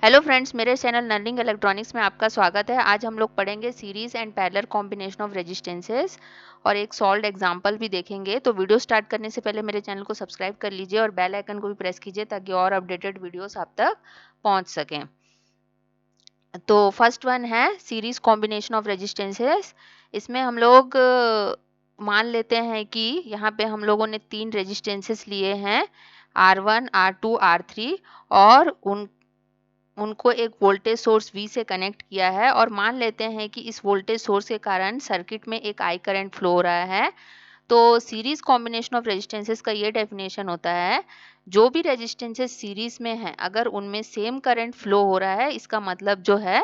Hello friends, मेरे channel learning electronics में आपका स्वागत है। आज हम लोग पढ़ेंगे series and parallel combination of resistances और एक सॉल्व्ड एग्जांपल भी देखेंगे। तो वीडियो स्टार्ट करने से पहले मेरे चैनल को सब्सक्राइब कर लीजिए और बेल आइकन को भी प्रेस कीजिए ताकि और अपडेटेड वीडियोस आप तक पहुंच सकें। तो फर्स्ट वन है सीरीज कॉम्बिनेशन ऑफ रेजिस्टेंसेस। इसमें हम लोग मान लेते हैं कि यहाँ पे हम लोगों ने 3 रेजिस्टेंसेस लिए हैं, R1, R2, R3, और उनको एक वोल्टेज सोर्स V से कनेक्ट किया है और मान लेते हैं कि इस वोल्टेज सोर्स के कारण सर्किट में एक I करंट फ्लो हो रहा है। तो सीरीज कॉम्बिनेशन ऑफ रेजिस्टेंसेस का ये डेफिनेशन होता है, जो भी रेजिस्टेंसेस सीरीज में हैं अगर उनमें सेम करंट फ्लो हो रहा है, इसका मतलब जो है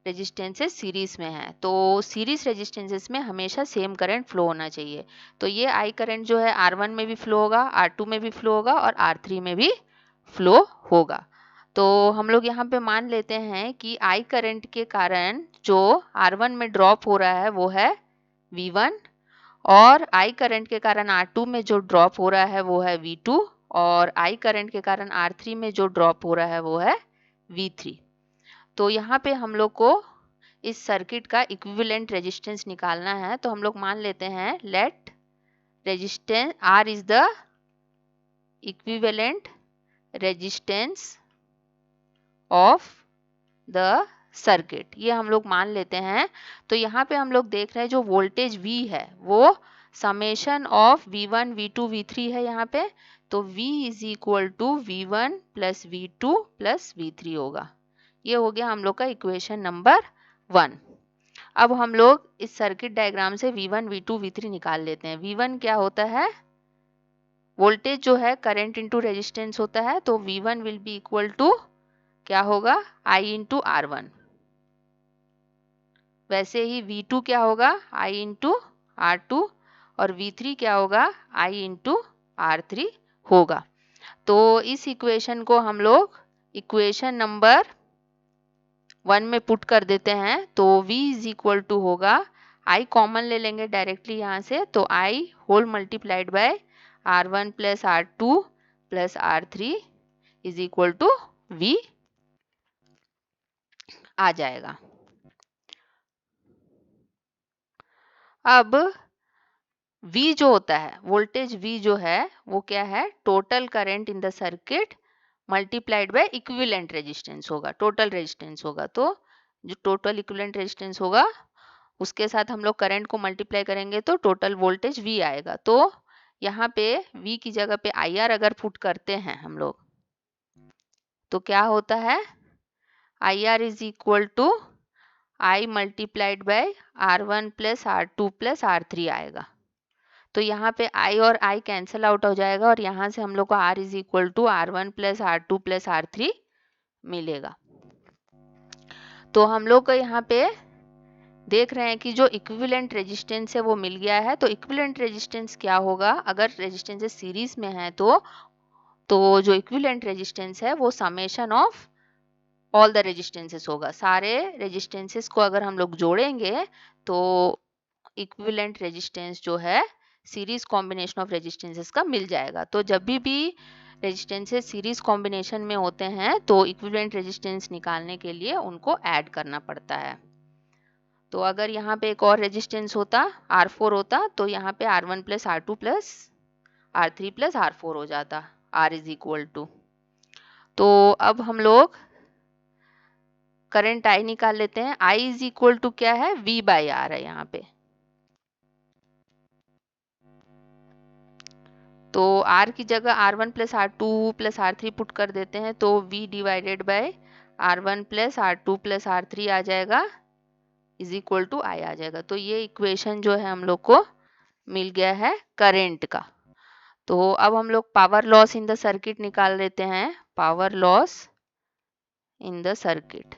रेजिस्टेंसेस सीरीज में है। तो सीरीज रेजिस्टेंसेस में हमेशा सेम करंट फ्लो होना चाहिए। तो ये I करंट जो है R1 में भी फ्लो होगा, R2 में भी फ्लो होगा और R3 में भी फ्लो होगा। तो हम लोग यहाँ पे मान लेते हैं कि I करंट के कारण जो R1 में ड्रॉप हो रहा है वो है V1, और I करंट के कारण R2 में जो ड्रॉप हो रहा है वो है V2, और I करंट के कारण R3 में जो ड्रॉप हो रहा है वो है V3। तो यहाँ पे हम लोग को इस सर्किट का इक्विवेलेंट रेजिस्टेंस निकालना है। तो हम लोग मान लेते हैं let resistance R is the equivalent resistance of the circuit, ये हम लोग मान लेते हैं। तो यहाँ पे हम लोग देख रहे हैं जो वोल्टेज V है वो summation of V1, V2, V3 है यहाँ पे। तो V is equal to V1 plus V2 plus V3 होगा। ये हो गया हम लोग का इक्वेशन नंबर 1। अब हम लोग इस सर्किट डायग्राम से V1, V2, V3 निकाल लेते हैं। V1 क्या होता है, वोल्टेज जो है करंट इंटू रेजिस्टेंस होता है। तो V1 will be equal to क्या होगा, I इंटू R1। वैसे ही V2 क्या होगा, I इंटू R2, और V3 क्या होगा, I इंटू R3 होगा। तो इस इक्वेशन को हम लोग इक्वेशन नंबर 1 में पुट कर देते हैं। तो V इज इक्वल टू होगा, I कॉमन ले लेंगे डायरेक्टली यहाँ से, तो I whole multiplied by R1 plus R2 plus R3 is equal to V आ जाएगा। अब V जो होता है, वोल्टेज V जो है वो क्या है, total current in the circuit multiplied by equivalent resistance होगा, टोटल रेजिस्टेंस होगा। तो जो टोटल इक्विवेलेंट रेजिस्टेंस होगा उसके साथ हम लोग करंट को मल्टीप्लाई करेंगे तो टोटल वोल्टेज V आएगा। तो यहाँ पे V की जगह पे IR अगर पुट करते हैं हम लोग तो क्या होता है, IR is equal to I multiplied by R1 plus R2 plus R3 आएगा। तो यहाँ पे I और I कैंसल आउट हो जाएगा और यहाँ से हम लोग को R is equal to R1 plus R2 plus R3 मिलेगा। तो हम लोग को यहाँ पे देख रहे हैं कि जो इक्विवेलेंट रेजिस्टेंस है वो मिल गया है। तो इक्विवेलेंट रेजिस्टेंस क्या होगा, अगर रेजिस्टेंसेस सीरीज में है तो जो इक्विवेलेंट रेजिस्टेंस है वो summation of all the resistances होगा। सारे रेजिस्टेंसेस को अगर हम लोग जोड़ेंगे तो इक्विवेलेंट रेजिस्टेंस जो है सीरीज कॉम्बिनेशन ऑफ रेजिस्टेंसेस का मिल जाएगा। तो जब भी रेजिस्टेंसेस सीरीज कॉम्बिनेशन में होते हैं तो इक्विवेलेंट रेजिस्टेंस निकालने के लिए उनको ऐड करना पड़ता है। तो अगर यहाँ पे एक और रेजिस्टेंस होता, R4 होता, तो यहाँ पे R1 plus R2 plus R3 plus R4 हो जाता, R इज इक्वल टू। तो अब हम लोग करंट I निकाल लेते हैं। I इज इक्वल टू क्या है, V बाई R है यहाँ पे। तो R की जगह R1 plus R2 plus R3 put कर देते हैं तो V divided by R1 plus R2 plus R3 आ जाएगा इज इक्वल टू I आ जाएगा। तो ये इक्वेशन जो है हम लोग को मिल गया है करंट का। तो अब हम लोग power loss in the circuit निकाल लेते हैं। Power loss in the circuit,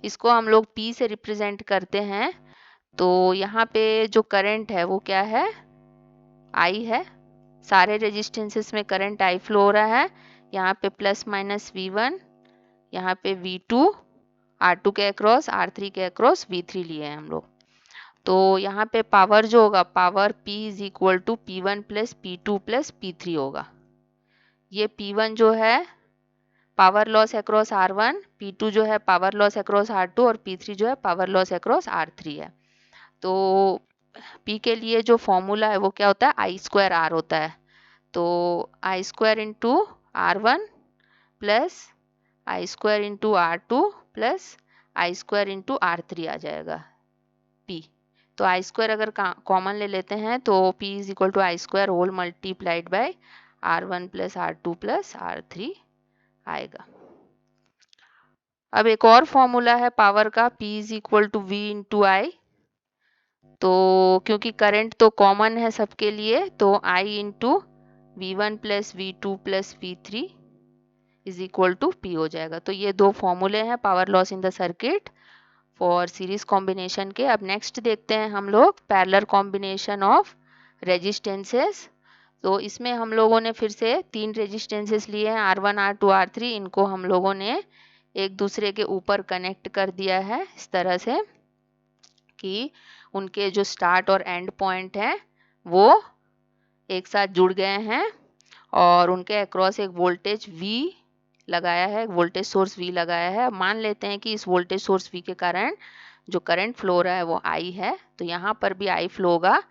इसको हम लोग P से रिप्रेजेंट करते हैं। तो यहाँ पे जो करंट है वो क्या है, I है। सारे रेजिस्टेंसेस में करंट I फ्लो हो रहा है। यहाँ पे प्लस माइनस V1, यहाँ पे V2, R2 के अक्रॉस, R3 के अक्रॉस V3 लिए हैं हम लोग। तो यहाँ पे पावर जो होगा, power P is equal to P1 plus P2 plus P3 होगा। ये P1 जो है power loss across R1, P2 जो है पावर लॉस अक्रॉस R2 और P3 जो है पावर लॉस अक्रॉस R3 है। तो P के लिए जो फॉर्मूला है वो क्या होता है, I स्क्वायर R होता है। तो I square into R1 plus I square into R2 plus I square into R3 आ जाएगा P। तो I स्क्वायर अगर कॉमन ले लेते हैं तो P is equal to I square whole multiplied by R1 plus R2 plus R3 आएगा। अब एक और फॉर्मूला है पावर का, P is equal to V into I. तो क्योंकि करंट तो कॉमन है सबके लिए, तो I into V1 plus V2 plus V3 is equal to P हो जाएगा। तो ये दो फॉर्मूले हैं power loss in the circuit for series combination के। अब नेक्स्ट देखते हैं हम लोग पैरेलल कॉम्बिनेशन ऑफ रेजिस्टेंसेस। तो इसमें हम लोगों ने फिर से 3 रेजिस्टेंसेस लिए हैं, R1, R2, R3। इनको हम लोगों ने एक दूसरे के ऊपर कनेक्ट कर दिया है इस तरह से कि उनके जो स्टार्ट और एंड पॉइंट हैं वो एक साथ जुड़ गए हैं और उनके अक्रॉस एक वोल्टेज V लगाया है, वोल्टेज सोर्स V लगाया है। मान लेते हैं कि इस वोल्टेज सोर्स V के कारण जो करंट फ्लो रहा है वो I है, तो यहाँ पर भी I फ्लो होगा।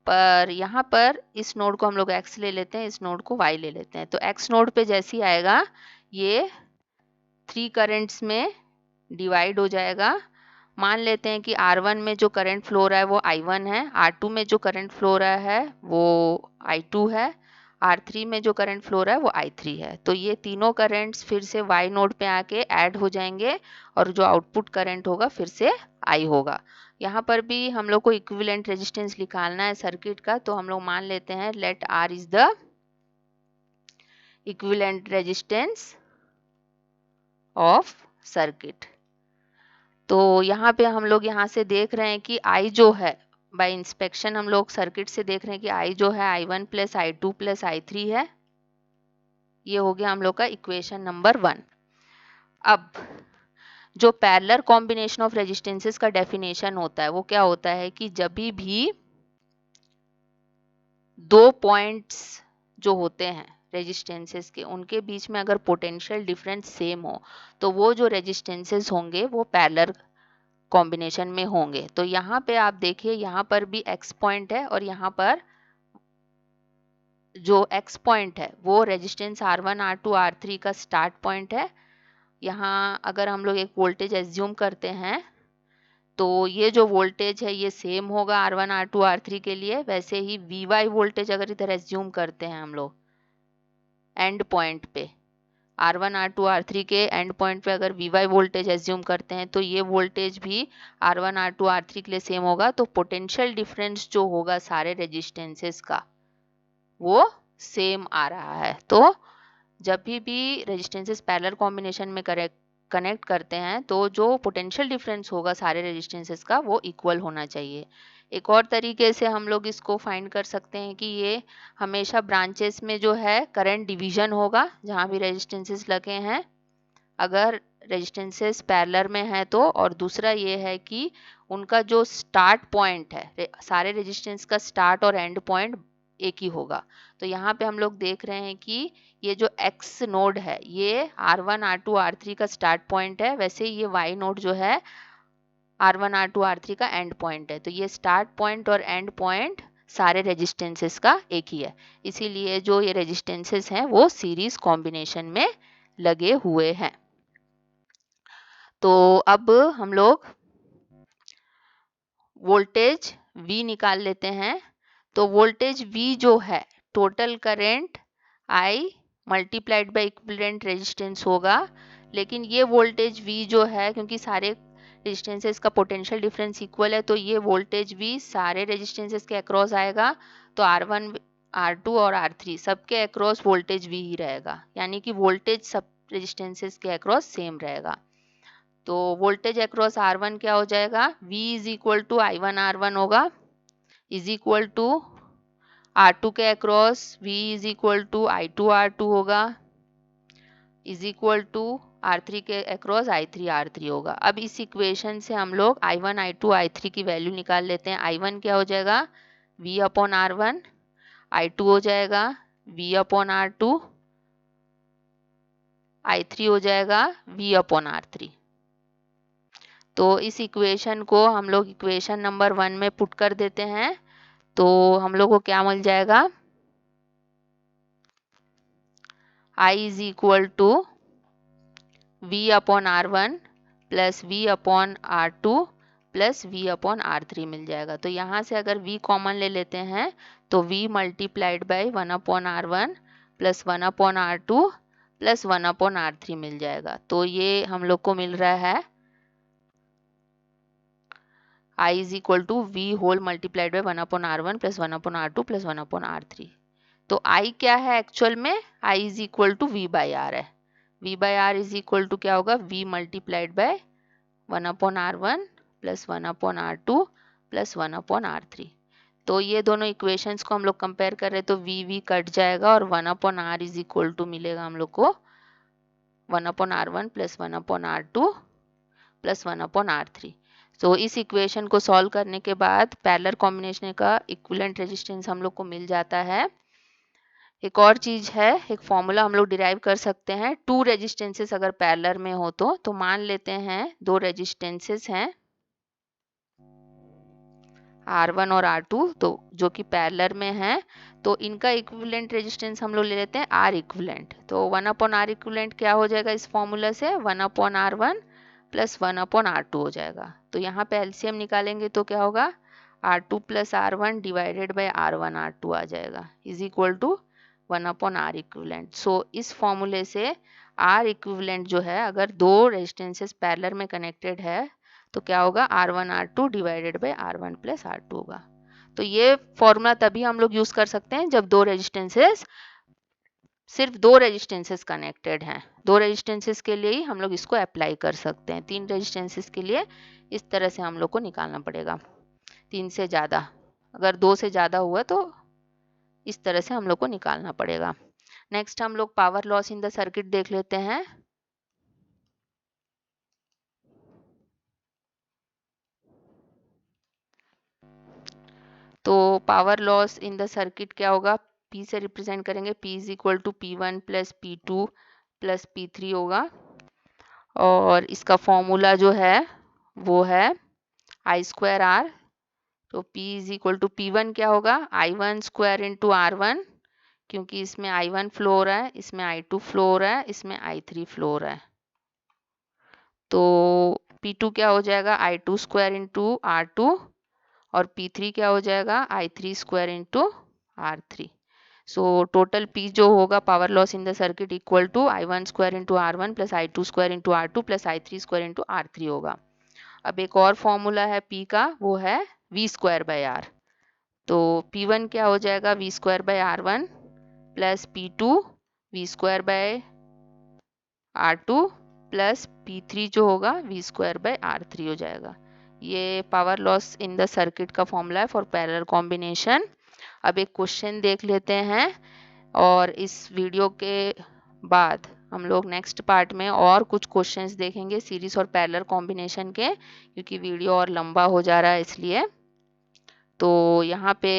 पर यहाँ पर इस नोड को हम लोग X ले लेते हैं, इस नोड को Y ले लेते हैं। तो X नोड पे जैसे ही आएगा ये 3 करंट्स में डिवाइड हो जाएगा। मान लेते हैं कि R1 में जो करंट फ्लो रहा है वो I1 है, R2 में जो करंट फ्लो रहा है वो I2 है, R3 में जो करंट फ्लो रहा है वो I3 है। तो ये तीनों करंट्स फिर से Y नोड पे आके ऐड हो जाएंगे और जो आउटपुट करंट होगा फिर से I होगा। यहाँ पर भी हम लोग को इक्विवेलेंट रेजिस्टेंस निकालना है सर्किट का, तो हम लोग मान लेते हैं let R is the equivalent resistance of circuit. तो यहाँ पे हम लोग यहाँ से देख रहे हैं कि I जो है बाय इंस्पेक्शन हम लोग सर्किट से देख रहे हैं कि I जो है I1 plus I2 plus I3 है। ये हो गया हम लोग का इक्वेशन नंबर 1। अब जो पैरेलल कॉम्बिनेशन ऑफ रेजिस्टेंसेस का डेफिनेशन होता है वो क्या होता है कि जब भी दो पॉइंट्स जो होते हैं रेजिस्टेंसेस के उनके बीच में अगर पोटेंशियल डिफरेंस सेम हो तो वो जो रेजिस्टेंसेस होंगे वो पैरेलल कॉम्बिनेशन में होंगे। तो यहाँ पे आप देखिए यहाँ पर भी X पॉइंट है और यहाँ पर जो X पॉइंट है वो रेजिस्टेंस R1, R2, R3 का स्टार्ट पॉइंट है। यहाँ अगर हम लोग एक वोल्टेज एज्यूम करते हैं तो ये जो वोल्टेज है ये सेम होगा R1, R2, R3 के लिए। वैसे ही Vy वोल्टेज अगर इधर एज्यूम करते हैं हम लोग एंड पॉइंट पे R1, R2, R3 के एंड पॉइंट पे अगर Vy वोल्टेज एज्यूम करते हैं तो ये वोल्टेज भी R1, R2, R3 के लिए सेम होगा। तो पोटेंशियल डिफरेंस जो होगा सारे रेजिस्टेंसेस का वो सेम आ रहा है। तो जब भी रेजिस्टेंसेस पैरेलल कॉम्बिनेशन में कनेक्ट करते हैं तो जो पोटेंशियल डिफरेंस होगा सारे रेजिस्टेंसेस का वो इक्वल होना चाहिए। एक और तरीके से हम लोग इसको फाइंड कर सकते हैं कि ये हमेशा ब्रांचेस में जो है करंट डिवीजन होगा जहाँ भी रेजिस्टेंसेस लगे हैं, अगर रेजिस्टेंसेस पैरेलल में है तो। और दूसरा ये है कि उनका जो स्टार्ट पॉइंट है सारे रेजिस्टेंस का स्टार्ट और एंड पॉइंट एक ही होगा। तो यहाँ पे हम लोग देख रहे हैं कि ये जो X नोड है ये R1, R2, R3 का स्टार्ट पॉइंट है, वैसे ही ये Y नोड जो है R1, R2, R3 का एंड पॉइंट है। तो ये स्टार्ट पॉइंट और एंड पॉइंट सारे रेजिस्टेंसेस का एक ही है, इसीलिए जो ये रेजिस्टेंसेस हैं वो सीरीज कॉम्बिनेशन में लगे हुए हैं। तो अब हम लोग वोल्टेज V निकाल लेते हैं। तो वोल्टेज V जो है total current I multiplied by equivalent resistance होगा। लेकिन ये वोल्टेज V जो है क्योंकि सारे रेजिस्टेंसेस का पोटेंशियल डिफरेंस इक्वल है तो ये वोल्टेज V सारे रेजिस्टेंसेस के अक्रॉस आएगा। तो R1, R2 और R3 सबके अक्रॉस वोल्टेज V ही रहेगा, यानी कि वोल्टेज सब रेजिस्टेंसेस के अक्रॉस सेम रहेगा। तो वोल्टेज अक्रॉस R1 क्या हो जाएगा, V is equal to I1 R1 होगा इज इक्वल टू R2 के across V is equal to I2 R2 होगा इज इक्वल टू R3 के अक्रॉस I3 R3 होगा। अब इस इक्वेशन से हम लोग I1, I2, I3 की वैल्यू निकाल लेते हैं। I1 क्या हो जाएगा V अपॉन R1, I2 हो जाएगा V अपॉन R2, I3 हो जाएगा V अपॉन R3। तो इस इक्वेशन को हम लोग इक्वेशन नंबर 1 में पुट कर देते हैं, तो हम लोग को क्या मिल जाएगा, I is equal to V upon R1 plus V upon R2 plus V upon R3 मिल जाएगा। तो यहाँ से अगर V कॉमन ले लेते हैं तो V multiplied by 1 upon R1 plus 1 upon R2 plus 1 upon R3 मिल जाएगा। तो ये हम लोग को मिल रहा है I is equal to V whole multiplied by 1 upon R1 plus 1 upon R2 plus 1 upon R3। तो I क्या है एक्चुअल में, I is equal to V by R है। V by R is equal to क्या होगा, V multiplied by 1 upon R1 plus 1 upon R2 plus 1 upon R3। तो ये दोनों इक्वेशंस को हम लोग कंपेयर कर रहे हैं तो V कट जाएगा और 1 upon R is equal to मिलेगा हम लोग को 1 upon R1 plus 1 upon R2 plus 1 upon R3। तो इस इक्वेशन को सॉल्व करने के बाद पैरेलल कॉम्बिनेशन का इक्विवेलेंट रेजिस्टेंस हम लोग को मिल जाता है। एक और चीज है, एक फॉर्मूला हम लोग डिराइव कर सकते हैं। टू रेजिस्टेंसेस अगर पैरेलल में हो तो मान लेते हैं दो रेजिस्टेंसेस हैं R1 और R2, तो जो कि पैरेलल में है, तो इनका इक्विवेलेंट रेजिस्टेंस हम लोग ले लेते हैं R इक्विवेलेंट। तो 1 अपॉन R इक्विवेलेंट क्या हो जाएगा इस फॉर्मूला से, 1 upon R1 plus 1 upon R2 हो जाएगा। तो यहाँ पे एलसीएम निकालेंगे तो क्या होगा, R2 plus R1 divided by R1 R2 आ जाएगा is equal to 1 upon R equivalent. So इस फॉर्मूले से R इक्विवेलेंट जो है, अगर दो रेजिस्टेंसेस पैरेलल में कनेक्टेड है तो क्या होगा, R1 R2 divided by R1 plus R2 होगा। तो ये फॉर्मूला तभी हम लोग यूज कर सकते हैं जब सिर्फ दो रेजिस्टेंसेस कनेक्टेड हैं। दो रेजिस्टेंसेस के लिए ही हम लोग इसको अप्लाई कर सकते हैं। तीन रेजिस्टेंसेस के लिए इस तरह से हम लोग को निकालना पड़ेगा, तीन से ज़्यादा, अगर दो से ज़्यादा हुआ तो इस तरह से हम लोग को निकालना पड़ेगा। नेक्स्ट हम लोग power loss in the circuit देख लेते हैं। तो power loss in the circuit क्या होगा, P से रिप्रेजेंट करेंगे, P is equal to P1 plus P2 plus P3 होगा। और इसका फॉर्मूला जो है वो है I स्क्वायर R। तो P is equal to P1 क्या होगा, I1 स्क्वायर इंटू R1, क्योंकि इसमें I1 फ्लो हो रहा है, इसमें I2 फ्लो हो रहा है, इसमें I3 फ्लो हो रहा है। तो P2 क्या हो जाएगा, I2 स्क्वायर इंटू R2, और P3 क्या हो जाएगा, I3 square into R3। So total P जो होगा power loss in the circuit equal to I1 square into R1 plus I2 square into R2 plus I3 square into R3 होगा। अब एक और फॉर्मूला है P का, वो है V स्क्वायर बाय R। तो P1 क्या हो जाएगा, V square by R1 plus P2 V square by R2 plus P3 जो होगा V स्क्वायर बाय R3 हो जाएगा। ये power loss in the circuit का फॉर्मूला है फॉर पैरेलल कॉम्बिनेशन। अब एक क्वेश्चन देख लेते हैं, और इस वीडियो के बाद हम लोग नेक्स्ट पार्ट में और कुछ क्वेश्चंस देखेंगे सीरीज और पैरेलल कॉम्बिनेशन के, क्योंकि वीडियो और लंबा हो जा रहा है इसलिए। तो यहाँ पे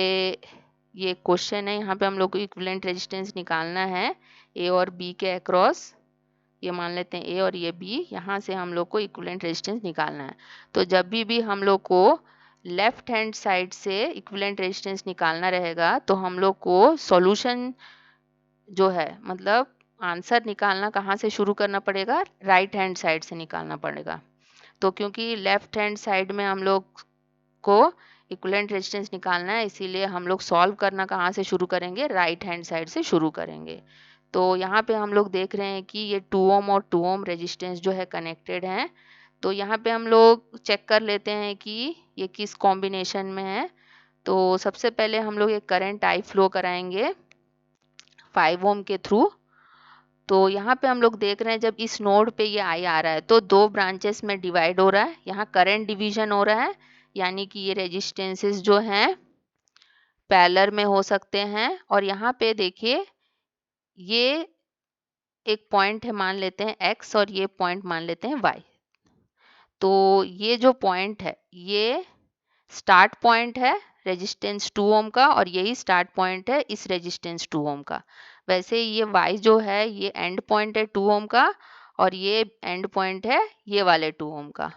ये क्वेश्चन है, यहाँ पे हम लोग को इक्विवेलेंट रेजिस्टेंस निकालना है ए और बी के अक्रॉस। ये मान लेते हैं ए और ये बी, यहाँ से हम लोग को इक्विवेलेंट रेजिस्टेंस निकालना है। तो जब भी हम लोग को लेफ्ट हैंड साइड से इक्विवेलेंट रेजिस्टेंस निकालना रहेगा तो हम लोग को सॉल्यूशन जो है, मतलब आंसर निकालना कहाँ से शुरू करना पड़ेगा, राइट हैंड साइड से निकालना पड़ेगा। तो क्योंकि लेफ्ट हैंड साइड में हम लोग को इक्विवेलेंट रेजिस्टेंस निकालना है, इसीलिए हम लोग सॉल्व करना कहाँ से शुरू करेंगे, राइट हैंड साइड से शुरू करेंगे। तो यहाँ पे हम लोग देख रहे हैं कि ये 2 ओम और 2 ओम रेजिस्टेंस जो है कनेक्टेड हैं। तो यहाँ पे हम लोग चेक कर लेते हैं कि ये किस कॉम्बिनेशन में है। तो सबसे पहले हम लोग एक करंट आई फ्लो कराएंगे 5 ओम के थ्रू। तो यहाँ पे हम लोग देख रहे हैं जब इस नोड पे ये आई आ रहा है तो दो ब्रांचेस में डिवाइड हो रहा है, यहाँ करंट डिवीजन हो रहा है, यानी कि ये रेजिस्टेंसेस जो हैं पैरेलल में हो सकते हैं। और यहाँ पे देखिए ये एक पॉइंट है, मान लेते हैं x, और ये पॉइंट मान लेते हैं y। तो ये जो पॉइंट है ये स्टार्ट पॉइंट है रेजिस्टेंस 2 ओम का, और यही स्टार्ट पॉइंट है इस रेजिस्टेंस 2 ओम का। वैसे ये y जो है ये एंड पॉइंट है 2 ओम का और ये एंड पॉइंट है ये वाले 2 ओम का।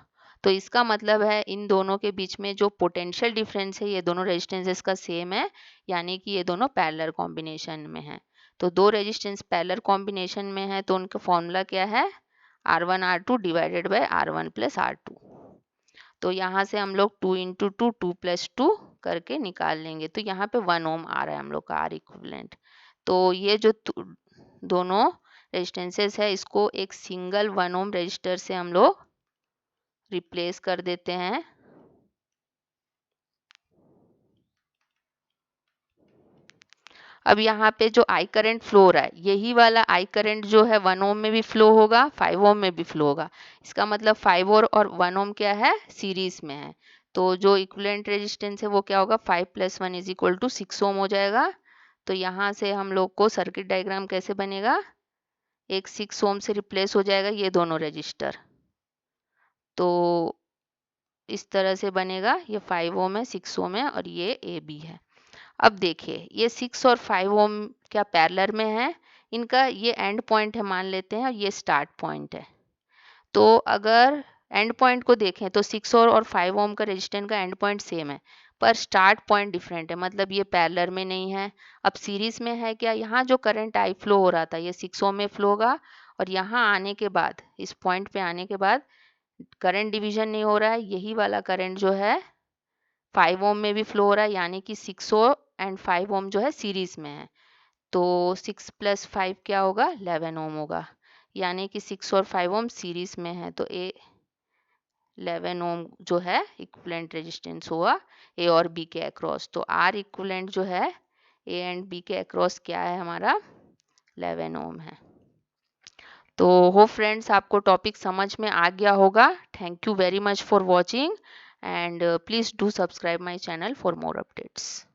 तो इसका मतलब है इन दोनों के बीच में जो पोटेंशियल डिफरेंस है ये दोनों रेजिस्टेंसेस का सेम है, यानी कि ये दोनों पैरेलल कॉम्बिनेशन में है। तो दो रेजिस्टेंस पैरेलल कॉम्बिनेशन में है तो उनका फॉर्मूला क्या है, R1 R2 divided by R1 plus R2। तो यहाँ से हम लोग 2 इंटू 2 2 प्लस 2 करके निकाल लेंगे। तो यहाँ पे 1 ओम आ रहा है हम लोग का आर इक्विवेलेंट। तो ये जो दोनों रेजिस्टेंसेस है इसको एक सिंगल 1 ओम रजिस्टर से हम लोग रिप्लेस कर देते हैं। अब यहाँ पे जो आई करंट फ्लो हो रहा है यही वाला आई करंट जो है 1 ओम में भी फ्लो होगा, 5 ओम में भी फ्लो होगा। इसका मतलब 5 और 1 ओम क्या है, सीरीज में है। तो जो इक्विवेलेंट रेजिस्टेंस है वो क्या होगा, 5 + 1 = 6 ओम हो जाएगा। तो यहाँ से हम लोग को सर्किट डायग्राम कैसे बनेगा, एक 6 ओम से रिप्लेस हो जाएगा ये दोनों रजिस्टर। तो इस तरह से बनेगा, ये 5 ओम है, 6 ओम है और ये ए बी है। अब देखिए ये 6 और 5 ओम क्या पैरेलल में है, इनका ये एंड पॉइंट है मान लेते हैं और ये स्टार्ट पॉइंट है। तो अगर एंड पॉइंट को देखें तो 6 और 5 ओम का रेजिस्टेंस का एंड पॉइंट सेम है पर स्टार्ट पॉइंट डिफरेंट है, मतलब ये पैरेलल में नहीं है। अब सीरीज में है क्या, यहाँ जो करंट आई फ्लो हो रहा था ये 6 ओम में फ्लो होगा और यहाँ आने के बाद इस पॉइंट पे आने के बाद करंट डिवीजन नहीं हो रहा है, यही वाला करंट जो है 5 ओम में भी फ्लो हो रहा है, यानी कि 6 एंड 5 ओम जो है सीरीज में है। तो 6 + 5 क्या होगा, 11 ओम होगा, यानी कि 6 और 5 ओम सीरीज में है। तो ए 11 ओम जो है इक्विवेलेंट रेजिस्टेंस हुआ ए और बी के अक्रॉस। तो आर इक्विवेलेंट जो है ए एंड बी के अक्रॉस क्या है हमारा, 11 ओम है। तो हो फ्रेंड्स आपको टॉपिक समझ में आ गया होगा। Thank you very much for watching and please do subscribe my channel for more updates.